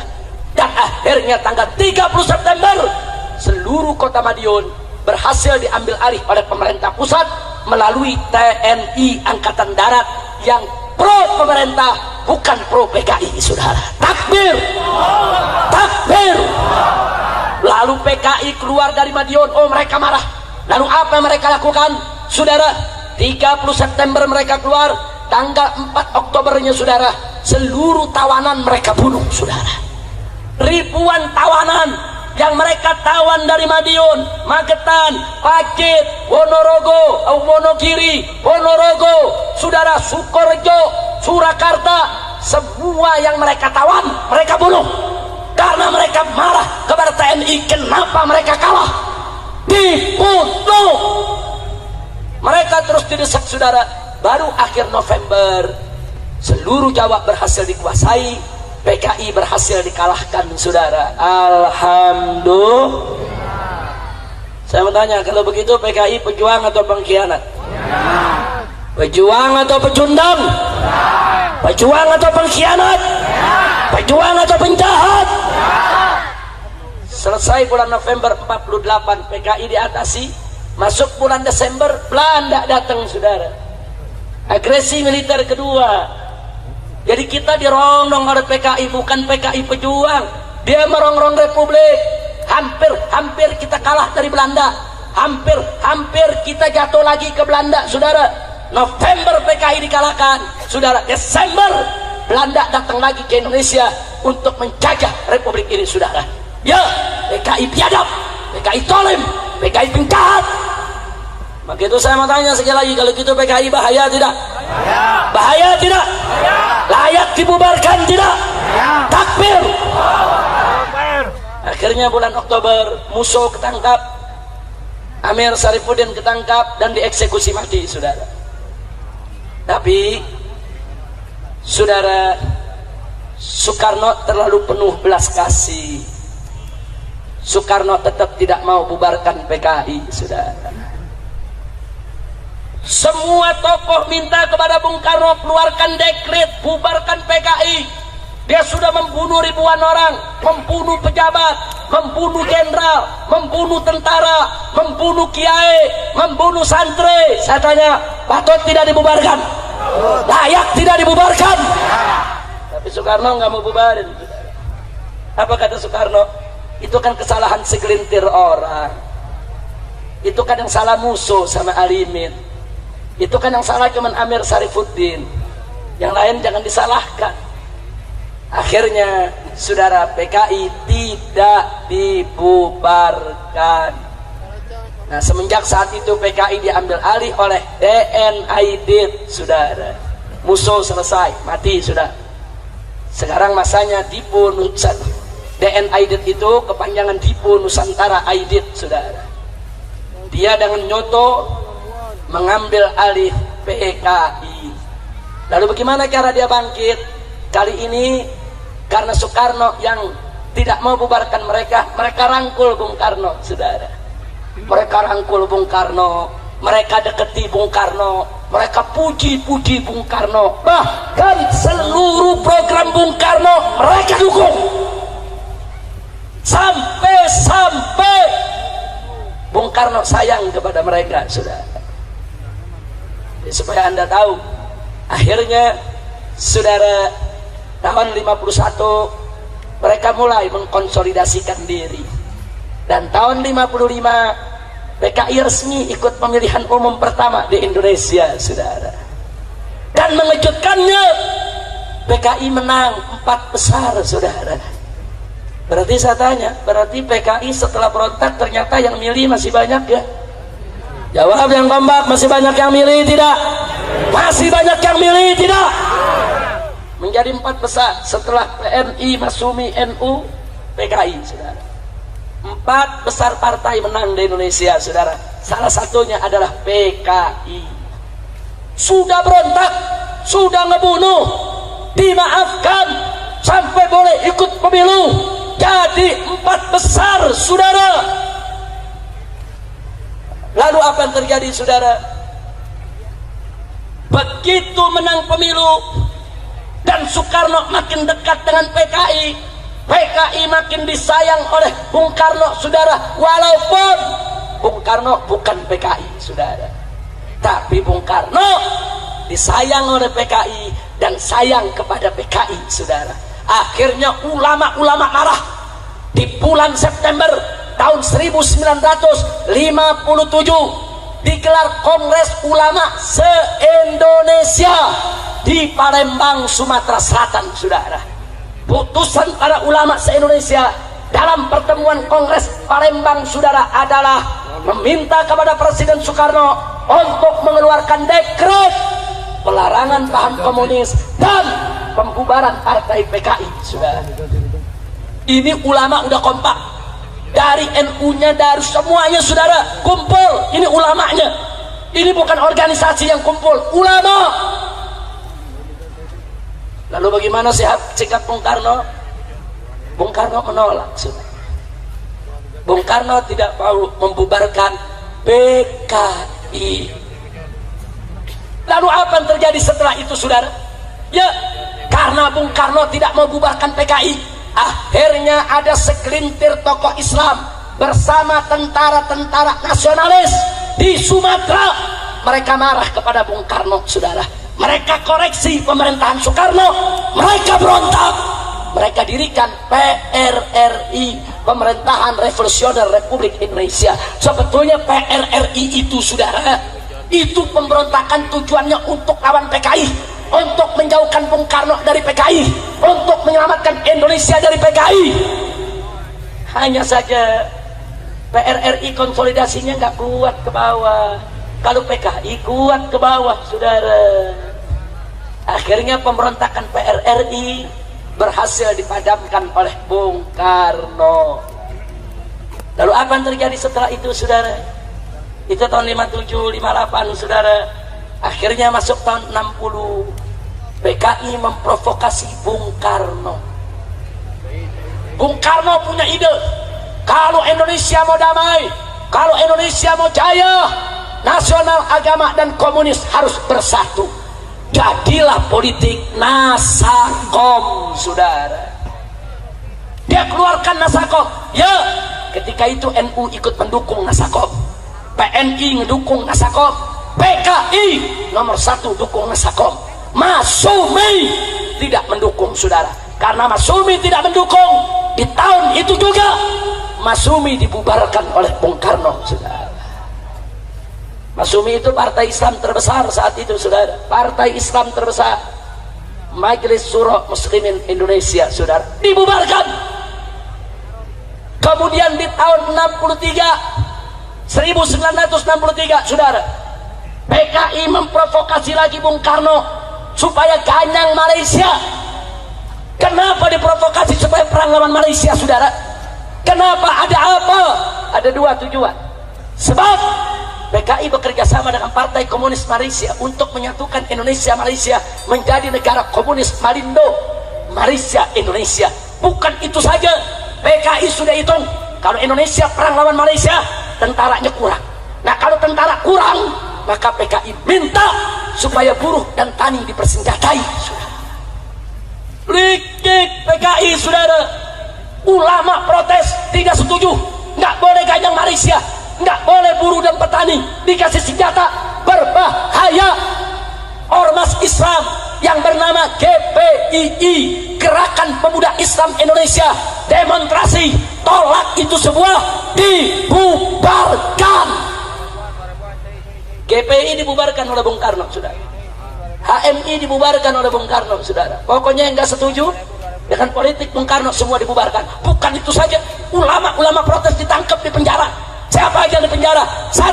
Dan akhirnya tanggal 30 September seluruh kota Madiun berhasil diambil alih oleh pemerintah pusat melalui TNI Angkatan Darat yang pro pemerintah, bukan pro PKI, saudara. Takbir. Takbir. Lalu PKI keluar dari Madiun, oh mereka marah. Lalu apa yang mereka lakukan, saudara? 30 September mereka keluar. Tanggal 4 Oktobernya, saudara, seluruh tawanan mereka bunuh, saudara. Ribuan tawanan yang mereka tawan dari Madiun, Magetan, Pacet, Wonorogo, Wonogiri, Ponorogo, saudara, Sukorejo, Surakarta, semua yang mereka tawan mereka bunuh. Karena mereka marah kepada TNI, kenapa mereka kalah? Dibunuh. Mereka terus didesak, saudara. Baru akhir November seluruh Jawa berhasil dikuasai, PKI berhasil dikalahkan, saudara. Alhamdulillah. Saya mau tanya, kalau begitu PKI pejuang atau pengkhianat? Pejuang atau pecundang? Pejuang atau pengkhianat? Pejuang atau penjahat? Selesai bulan November 48, PKI diatasi. Masuk bulan Desember, Belanda datang, saudara. Agresi militer kedua. Jadi kita dirongrong oleh PKI, bukan PKI pejuang. Dia merongrong Republik. Hampir kita kalah dari Belanda. Hampir kita jatuh lagi ke Belanda, saudara. November PKI dikalahkan, saudara. Desember Belanda datang lagi ke Indonesia untuk menjajah Republik ini, saudara. Ya, PKI biadab, PKI tolim, PKI penjahat. Maka itu saya mau tanya sekali lagi, kalau gitu PKI bahaya tidak? Bahaya tidak? Layak dibubarkan tidak? Takbir. Akhirnya bulan Oktober musuh ketangkap, Amir Syarifuddin ketangkap dan dieksekusi mati, saudara. Tapi saudara, Soekarno terlalu penuh belas kasih. Soekarno tetap tidak mau bubarkan PKI, saudara. Semua tokoh minta kepada Bung Karno keluarkan dekret bubarkan PKI. Dia sudah membunuh ribuan orang, membunuh pejabat, membunuh jenderal, membunuh tentara, membunuh kiai, membunuh santri. Saya tanya, patut tidak dibubarkan? Layak tidak dibubarkan? Tapi Soekarno nggak mau bubarin. Apa kata Soekarno? Itu kan kesalahan segelintir orang. Itu kan yang salah Musso sama Alimin. Itu kan yang salah cuman Amir Syarifuddin. Yang lain jangan disalahkan. Akhirnya saudara, PKI tidak dibubarkan. Nah, semenjak saat itu PKI diambil alih oleh DN Aidit, saudara. Musso selesai, mati sudah. Sekarang masanya Dipo Nusantara. DN Aidit itu kepanjangan Dipo Nusantara Aidit, saudara. Dia dengan nyoto mengambil alih PKI. Lalu bagaimana cara dia bangkit? Kali ini karena Soekarno yang tidak mau bubarkan mereka rangkul Bung Karno, saudara. Mereka rangkul Bung Karno, mereka deketi Bung Karno, mereka puji-puji Bung Karno, bahkan seluruh program Bung Karno mereka dukung. Sampai Bung Karno sayang kepada mereka, saudara. Jadi, supaya Anda tahu, akhirnya saudara, tahun 51 mereka mulai mengkonsolidasikan diri, dan tahun 55 PKI resmi ikut pemilihan umum pertama di Indonesia, saudara. Dan mengejutkannya, PKI menang 4 besar, saudara. Berarti saya tanya, berarti PKI setelah berontak ternyata yang milih masih banyak ya? Jawab yang kompak, masih banyak yang milih tidak? Masih banyak yang milih tidak? Menjadi 4 besar setelah PNI, Masumi, NU, PKI, saudara. 4 besar partai menang di Indonesia, saudara. Salah satunya adalah PKI. Sudah berontak, sudah ngebunuh, dimaafkan, sampai boleh ikut pemilu. Jadi 4 besar, saudara. Lalu apa yang terjadi, saudara? Begitu menang pemilu dan Soekarno makin dekat dengan PKI, PKI makin disayang oleh Bung Karno, saudara. Walaupun Bung Karno bukan PKI, saudara, tapi Bung Karno disayang oleh PKI dan sayang kepada PKI, saudara. Akhirnya ulama-ulama marah. Di bulan September tahun 1957 digelar Kongres Ulama se-Indonesia di Palembang, Sumatera Selatan, saudara. Putusan para ulama se-Indonesia dalam pertemuan Kongres Palembang, saudara, adalah meminta kepada Presiden Soekarno untuk mengeluarkan dekret pelarangan paham komunis dan pembubaran partai PKI, saudara. Ini ulama udah kompak, dari NU-nya, dari semuanya, saudara, kumpul. Ini ulamanya, ini bukan organisasi yang kumpul, ulama. Lalu bagaimana sikap Bung Karno? Bung Karno menolak, saudara. Bung Karno tidak mau membubarkan PKI. Lalu apa yang terjadi setelah itu, saudara? Ya, karena Bung Karno tidak mau bubarkan PKI, akhirnya ada segelintir tokoh Islam bersama tentara-tentara nasionalis di Sumatera. Mereka marah kepada Bung Karno, saudara. Mereka koreksi pemerintahan Soekarno, mereka berontak. Mereka dirikan PRRI, Pemerintahan Revolusioner Republik Indonesia. Sebetulnya PRRI itu, saudara, itu pemberontakan tujuannya untuk lawan PKI, untuk menjauhkan Bung Karno dari PKI, untuk menyelamatkan Indonesia dari PKI. Hanya saja PRRI konsolidasinya nggak kuat ke bawah. Kalau PKI kuat ke bawah, saudara. Akhirnya pemberontakan PRRI berhasil dipadamkan oleh Bung Karno. Lalu apa yang terjadi setelah itu, saudara? Itu tahun 57, 58 saudara. Akhirnya masuk tahun 60, PKI memprovokasi Bung Karno. Bung Karno punya ide, kalau Indonesia mau damai, kalau Indonesia mau jaya, nasional, agama, dan komunis harus bersatu. Jadilah politik Nasakom, saudara. Dia keluarkan Nasakom. Ya, ketika itu NU ikut mendukung Nasakom, PNI mendukung Nasakom, PKI nomor 1 dukung Nasakom. Masumi tidak mendukung, saudara. Karena Masumi tidak mendukung, di tahun itu juga Masumi dibubarkan oleh Bung Karno, saudara. Masumi itu partai Islam terbesar saat itu, saudara. Partai Islam terbesar, Majelis Syuro Muslimin Indonesia, saudara, dibubarkan. Kemudian di tahun 1963, saudara, PKI memprovokasi lagi Bung Karno supaya ganyang Malaysia. Kenapa diprovokasi supaya perang lawan Malaysia, saudara? Kenapa? Ada apa? Ada 2 tujuan. Sebab PKI bekerja sama dengan Partai Komunis Malaysia untuk menyatukan Indonesia Malaysia menjadi negara komunis Malindo, Malaysia Indonesia. Bukan itu saja, PKI sudah hitung kalau Indonesia perang lawan Malaysia, tentaranya kurang. Nah, kalau tentara kurang, maka PKI minta supaya buruh dan tani dipersenjatai. Likik PKI, saudara. Ulama protes, tidak setuju, nggak boleh ganyang Malaysia, nggak boleh buruh dan petani dikasih senjata, berbahaya. Ormas Islam yang bernama GPII, Gerakan Pemuda Islam Indonesia, demonstrasi tolak itu semua, dibubarkan. GPI dibubarkan oleh Bung Karno, saudara. HMI dibubarkan oleh Bung Karno, saudara. Pokoknya yang nggak setuju dengan politik Bung Karno semua dibubarkan. Bukan itu saja, ulama-ulama protes ditangkap, di penjara. Siapa aja di penjara? 1,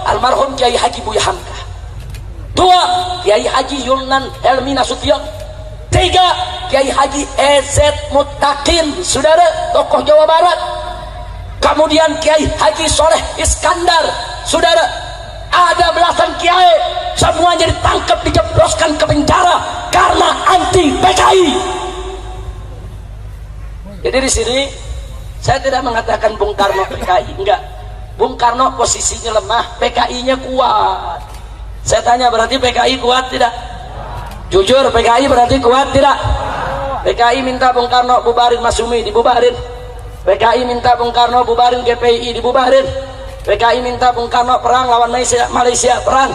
almarhum Kiai Haji Buya Hamka. 2, Kiai Haji Yunan Helmi Nasution. 3, Kiai Haji EZ Mutakin, saudara, tokoh Jawa Barat. Kemudian Kiai Haji Soleh Iskandar, saudara. Ada belasan kiai, semuanya ditangkap, dijebloskan ke penjara karena anti PKI. Jadi di sini saya tidak mengatakan Bung Karno PKI, enggak. Bung Karno posisinya lemah, PKI-nya kuat. Saya tanya, berarti PKI kuat tidak? Jujur, PKI berarti kuat tidak? PKI minta Bung Karno bubarin Masumi, dibubarin. PKI minta Bung Karno bubarin GPI, dibubarin. PKI minta Bung Karno perang lawan Malaysia, perang.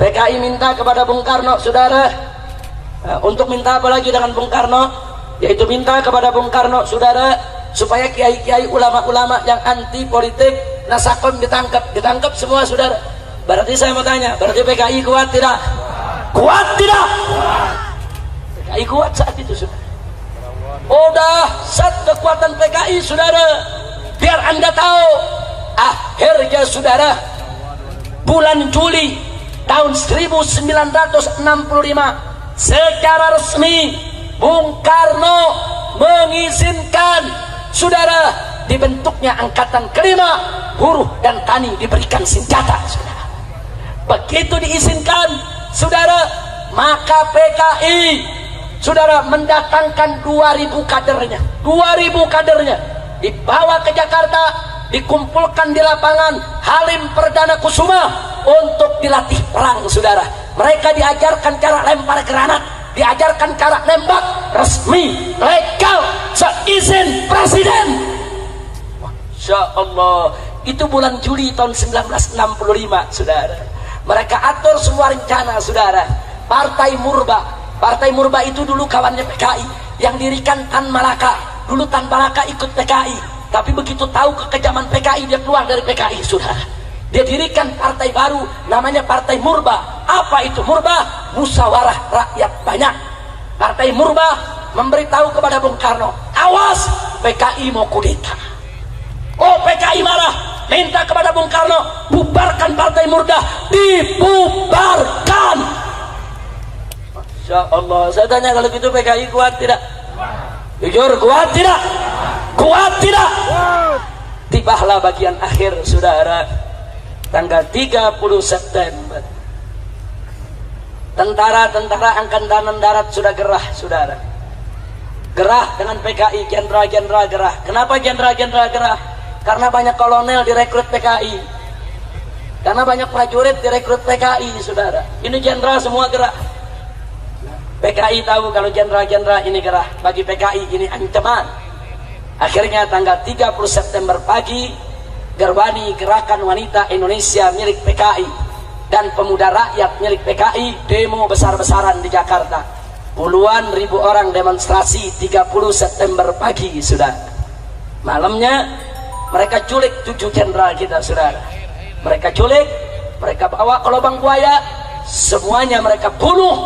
PKI minta kepada Bung Karno, saudara, untuk minta apa lagi dengan Bung Karno? Yaitu minta kepada Bung Karno, saudara, supaya kiai-kiai, ulama-ulama yang anti politik Nasakom ditangkap semua, saudara. Berarti saya mau tanya, berarti PKI kuat tidak? Kuat tidak? PKI kuat saat itu, saudara. Oh, dahsyat kekuatan PKI, saudara. Biar anda tahu, akhirnya, saudara, bulan Juli tahun 1965 secara resmi Bung Karno mengizinkan, saudara, dibentuknya angkatan kelima, buruh dan tani diberikan senjata, saudara. Begitu diizinkan, saudara, maka PKI, saudara, mendatangkan 2000 kadernya, 2000 kadernya dibawa ke Jakarta, dikumpulkan di lapangan Halim Perdana Kusuma untuk dilatih perang, saudara. Mereka diajarkan cara lempar granat, diajarkan cara nembak, resmi, legal, seizin presiden. Masya Allah. Itu bulan Juli tahun 1965, saudara. Mereka atur semua rencana, saudara. Partai Murba itu dulu kawannya PKI, yang dirikan Tan Malaka. Dulu Tan Malaka ikut PKI, tapi begitu tahu kekejaman PKI, dia keluar dari PKI, saudara. Dia dirikan partai baru, namanya Partai Murba. Apa itu Murba? Musyawarah Rakyat Banyak. Partai Murba memberitahu kepada Bung Karno, awas, PKI mau kudeta. Oh, PKI marah, minta kepada Bung Karno, bubarkan Partai Murba. Dibubarkan. Masya Allah. Saya tanya, kalau gitu PKI kuat tidak? Jujur, kuat tidak? Kuat tidak? Tibalah bagian akhir, saudara. tanggal 30 September. Tentara-tentara Angkatan Darat sudah gerah, saudara. Gerah dengan PKI, jenderal-jenderal gerah. Kenapa jenderal-jenderal gerah? Karena banyak kolonel direkrut PKI. Karena banyak prajurit direkrut PKI, saudara. Ini jenderal semua gerah. PKI tahu kalau jenderal-jenderal ini gerah. Bagi PKI ini ancaman. Akhirnya tanggal 30 September pagi, Gerwani Gerakan Wanita Indonesia milik PKI dan Pemuda Rakyat milik PKI demo besar-besaran di Jakarta. Puluhan ribu orang demonstrasi 30 September pagi, saudara. Malamnya mereka culik 7 jenderal kita, saudara. Mereka culik, mereka bawa ke lubang buaya, semuanya mereka bunuh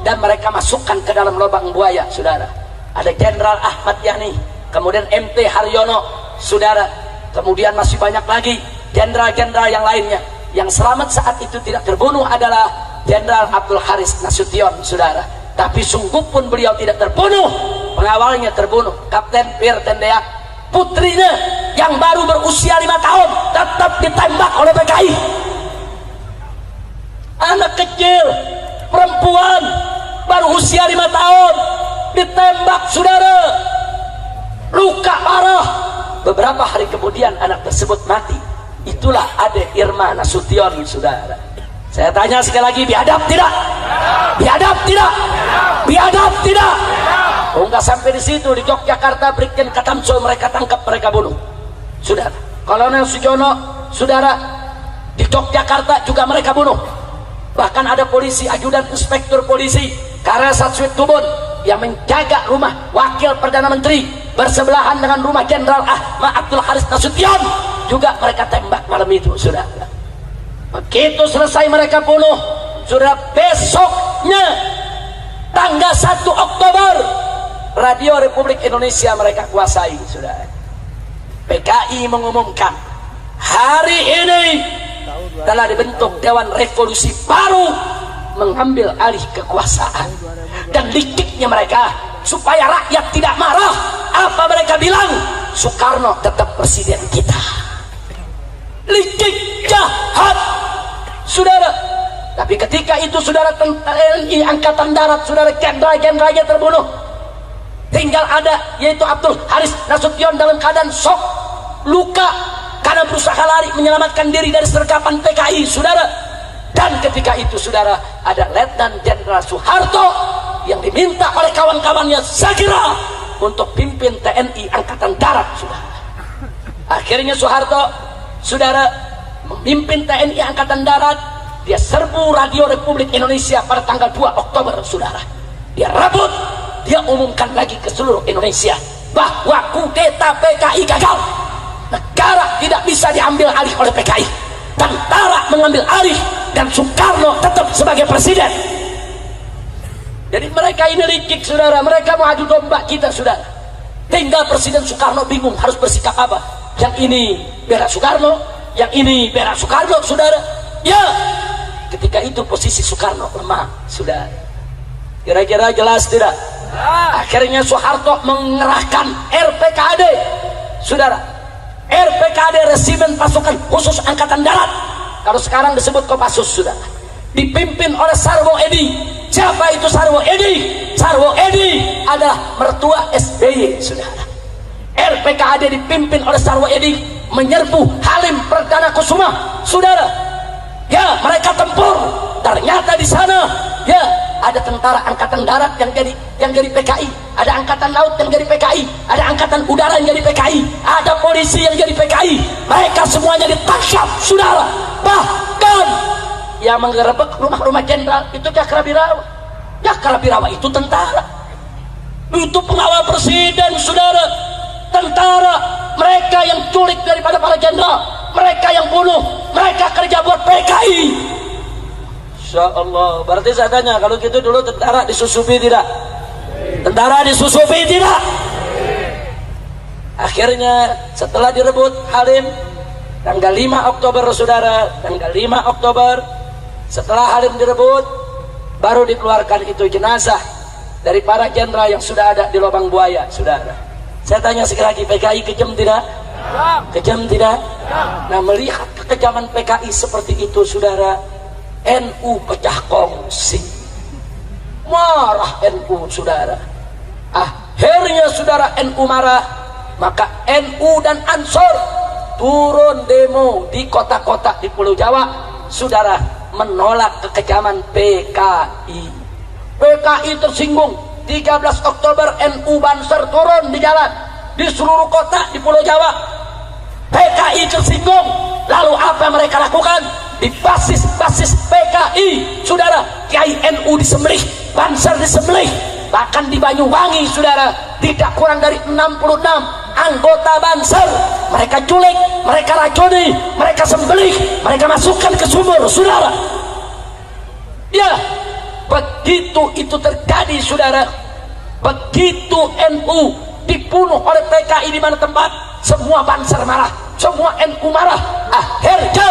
dan mereka masukkan ke dalam lubang buaya, saudara. Ada Jenderal Ahmad Yani, kemudian MT Haryono, saudara. Kemudian masih banyak lagi jenderal-jenderal yang lainnya. Yang selamat saat itu tidak terbunuh adalah Jenderal Abdul Haris Nasution, saudara. Tapi sungguh pun beliau tidak terbunuh. Pengawalnya terbunuh, Kapten Pierre Tendeak. Putrinya yang baru berusia 5 tahun tetap ditembak oleh PKI. Anak kecil, perempuan baru usia 5 tahun ditembak, saudara. Luka parah. Beberapa hari kemudian anak tersebut mati. Itulah Ade Irma Nasution, saudara. Saya tanya sekali lagi, biadab tidak? Biadab tidak? Biadab tidak? Oh, enggak sampai di situ. Di Yogyakarta Brigjen Katamso mereka tangkap, mereka bunuh, saudara. Kolonel Sujono, saudara, di Yogyakarta juga mereka bunuh. Bahkan ada polisi, ajudan inspektur polisi Karel Satswit Tubun yang menjaga rumah wakil Perdana Menteri bersebelahan dengan rumah Jenderal Ahmad Abdul Haris Nasution, juga mereka tembak malam itu, saudara. Begitu selesai mereka bunuh, saudara, besoknya tanggal 1 Oktober Radio Republik Indonesia mereka kuasai, saudara. PKI mengumumkan hari ini telah dibentuk Dewan Revolusi baru mengambil alih kekuasaan. Dan liciknya mereka supaya rakyat tidak marah, apa mereka bilang? Soekarno tetap presiden kita. Licik, jahat, saudara. Tapi ketika itu, saudara, TNI Angkatan Darat, saudara, jenderal-jenderalnya terbunuh. Tinggal ada yaitu Abdul Haris Nasution dalam keadaan shock, luka karena berusaha lari menyelamatkan diri dari sergapan PKI, saudara. Dan ketika itu, saudara, ada Letnan Jenderal Soeharto yang diminta oleh kawan-kawannya segera untuk pimpin TNI Angkatan Darat, saudara. Akhirnya Soeharto, saudara, memimpin TNI Angkatan Darat. Dia serbu Radio Republik Indonesia pada tanggal 2 Oktober, saudara. Dia rebut, dia umumkan lagi ke seluruh Indonesia bahwa kudeta PKI gagal. Negara tidak bisa diambil alih oleh PKI. Tentara mengambil alih dan Soekarno tetap sebagai presiden. Jadi mereka ini licik, saudara. Mereka mau adu domba kita, saudara. Tinggal Presiden Soekarno bingung harus bersikap apa. Yang ini bela Soekarno, yang ini bela Soekarno, saudara. Ya, ketika itu posisi Soekarno lemah, saudara. Kira-kira jelas tidak? Akhirnya Soeharto mengerahkan RPKAD, saudara. RPKAD, Resimen Pasukan Khusus Angkatan Darat, kalau sekarang disebut Kopassus, saudara. Dipimpin oleh Sarwo Edi. Siapa itu Sarwo Edi? Sarwo Edi adalah mertua SBY, saudara. RPKAD dipimpin oleh Sarwo Edi menyerbu Halim Perdana Kusuma, saudara. Ya, mereka tempur. Ternyata di sana, ya, ada tentara Angkatan Darat yang jadi PKI, ada Angkatan Laut yang jadi PKI, ada Angkatan Udara yang jadi PKI, ada polisi yang jadi PKI. Mereka semuanya ditangkap, saudara. Bahkan yang menggerebek rumah-rumah jenderal itu Cakrabirawa. Cakrabirawa itu tentara, itu pengawal presiden, saudara. Tentara, mereka yang culik daripada para jenderal, mereka yang bunuh, mereka kerja buat PKI. Insya Allah. Berarti saya tanya, kalau gitu dulu tentara disusupi tidak? Tentara disusupi tidak? Akhirnya setelah direbut Halim tanggal 5 Oktober, saudara, tanggal 5 Oktober setelah Halim direbut, baru dikeluarkan itu jenazah dari para jenderal yang sudah ada di lubang buaya, saudara. Saya tanya sekali lagi, PKI kejam tidak? Kejam tidak? Nah, melihat kekejaman PKI seperti itu, saudara, NU pecah kongsi. Marah NU, saudara. Akhirnya saudara NU marah, maka NU dan Ansor turun demo di kota-kota di Pulau Jawa, saudara, menolak kekejaman PKI. PKI tersinggung. 13 Oktober NU Banser turun di jalan di seluruh kota di Pulau Jawa. PKI tersinggung. Lalu apa yang mereka lakukan? Di basis PKI, saudara, Kiai NU disembelih, Banser disembelih. Bahkan di Banyuwangi, saudara, tidak kurang dari 66 anggota Banser mereka culik, mereka racuni, mereka sembelih, mereka masukkan ke sumur, saudara. Ya, begitu itu terjadi, saudara. Begitu NU dibunuh oleh PKI di mana tempat, semua Banser marah, semua NU marah. Akhirnya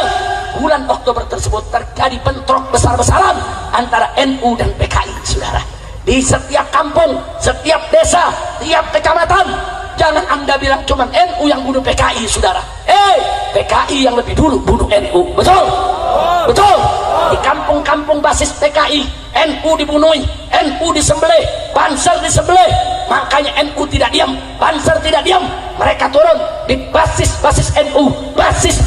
bulan Oktober tersebut terjadi bentrok besar-besaran antara NU dan PKI, saudara. Di setiap kampung, setiap desa, tiap kecamatan. Jangan Anda bilang cuma NU yang bunuh PKI, saudara. PKI yang lebih dulu bunuh NU. Betul? Betul. Di kampung-kampung basis PKI, NU dibunuh, NU disembelih, Banser disembelih. Makanya NU tidak diam, Banser tidak diam. Mereka turun di basis NU, basis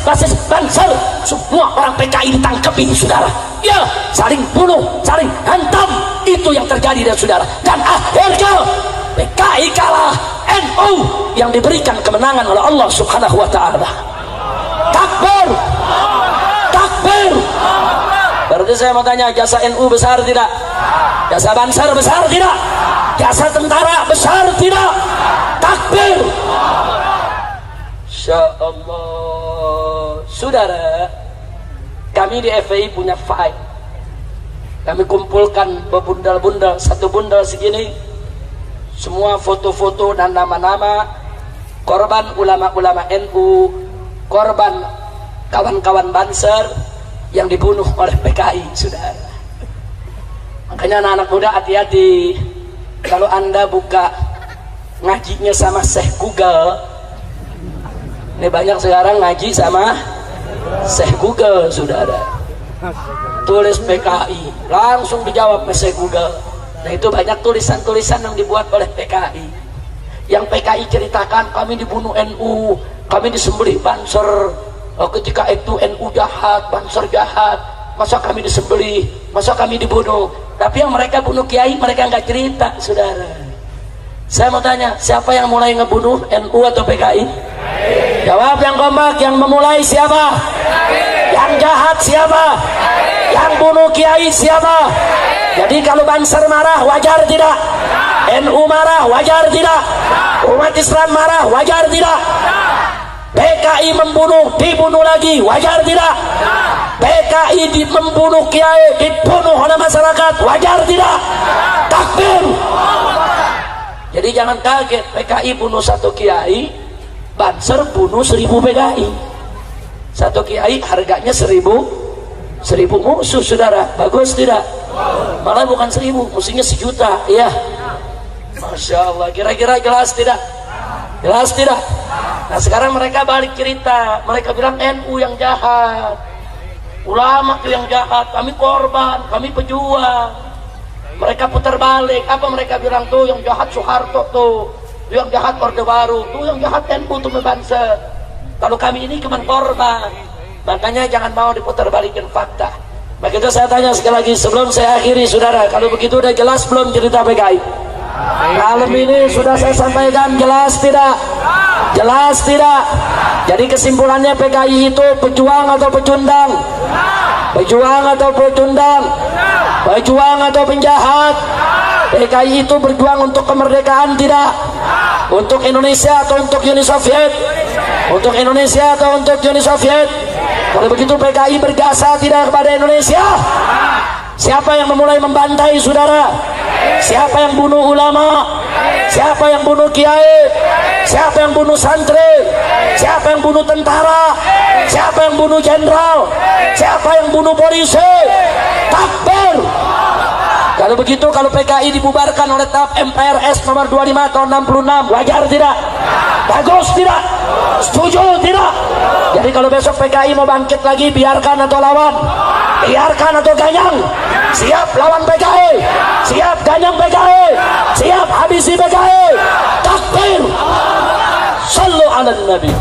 Banser. Semua orang PKI ditangkepi, saudara. Ya, saling bunuh, saling hantam. Itu yang terjadi, dan saudara. Dan akhirnya PKI kalah, NU yang diberikan kemenangan oleh Allah Subhanahu wa Ta'ala. Takbir, takbir. Berarti saya mau tanya, jasa NU besar tidak? Jasa Banser besar tidak? Jasa tentara besar tidak? Takbir. Insya Allah, saudara, kami di FPI punya file. Kami kumpulkan bebundal-bundal, satu bundal segini, semua foto-foto dan nama-nama korban ulama-ulama NU, korban kawan-kawan Banser yang dibunuh oleh PKI, saudara. Makanya anak-anak muda hati-hati kalau Anda buka ngajinya sama Syekh Google. Ini banyak sekarang ngaji sama Syekh Google, saudara. Tulis PKI, langsung dijawab Syekh Google. Nah, itu banyak tulisan-tulisan yang dibuat oleh PKI. Yang PKI ceritakan, kami dibunuh NU, kami disembelih Banser. Ketika itu NU jahat, Banser jahat, masa kami disembelih, masa kami dibunuh. Tapi yang mereka bunuh kiai, mereka nggak cerita, saudara. Saya mau tanya, siapa yang mulai ngebunuh, NU atau PKI? Jawab yang kompak. Yang memulai siapa? Yang jahat siapa? Yang bunuh kiai siapa? Jadi kalau Banser marah, wajar tidak? NU marah, wajar tidak? Umat Islam marah, wajar tidak? PKI membunuh, dibunuh lagi, wajar tidak? PKI membunuh kiai, dibunuh oleh masyarakat, wajar tidak? Takbir. Jadi jangan kaget, PKI bunuh satu kiai, Banser bunuh 1000 PKI. Satu kiai harganya 1000 musuh, saudara. Bagus tidak? Malah bukan 1000, musuhnya 1.000.000. Iya. Masya Allah. Kira-kira jelas tidak? Jelas tidak? Nah, sekarang mereka balik cerita. Mereka bilang NU yang jahat, ulama itu yang jahat, kami korban, kami pejuang. Mereka putar balik. Apa mereka bilang? Tuh yang jahat Soeharto, tuh yang jahat Orde Baru, tuh yang jahat NU, tuh Banser. Kalau kami ini cuma korban. Makanya jangan mau diputar balikin fakta. Begitu saya tanya sekali lagi sebelum saya akhiri, saudara, kalau begitu udah jelas belum cerita PKI? Malam ini sudah saya sampaikan, jelas tidak? Jelas tidak? Jadi kesimpulannya, PKI itu pejuang atau pecundang? Pejuang atau pecundang? Pejuang atau penjahat? PKI itu berjuang untuk kemerdekaan tidak? Untuk Indonesia atau untuk Uni Soviet? Untuk Indonesia atau untuk Uni Soviet? Kalau begitu PKI berjasa tidak kepada Indonesia? Siapa yang memulai membantai, saudara? Siapa yang bunuh ulama? Siapa yang bunuh kiai? Siapa yang bunuh santri? Siapa yang bunuh tentara? Siapa yang bunuh jenderal? Siapa yang bunuh polisi? Takbir. Kalau begitu, kalau PKI dibubarkan oleh TAP MPRS nomor 25 tahun 66, wajar tidak? Bagus tidak? Setuju tidak? Jadi kalau besok PKI mau bangkit lagi, biarkan atau lawan? Biarkan atau ganyang? Siap lawan PKI? Siap ganyang PKI? Siap habisi PKI? Takbir! Sallu ala Nabi.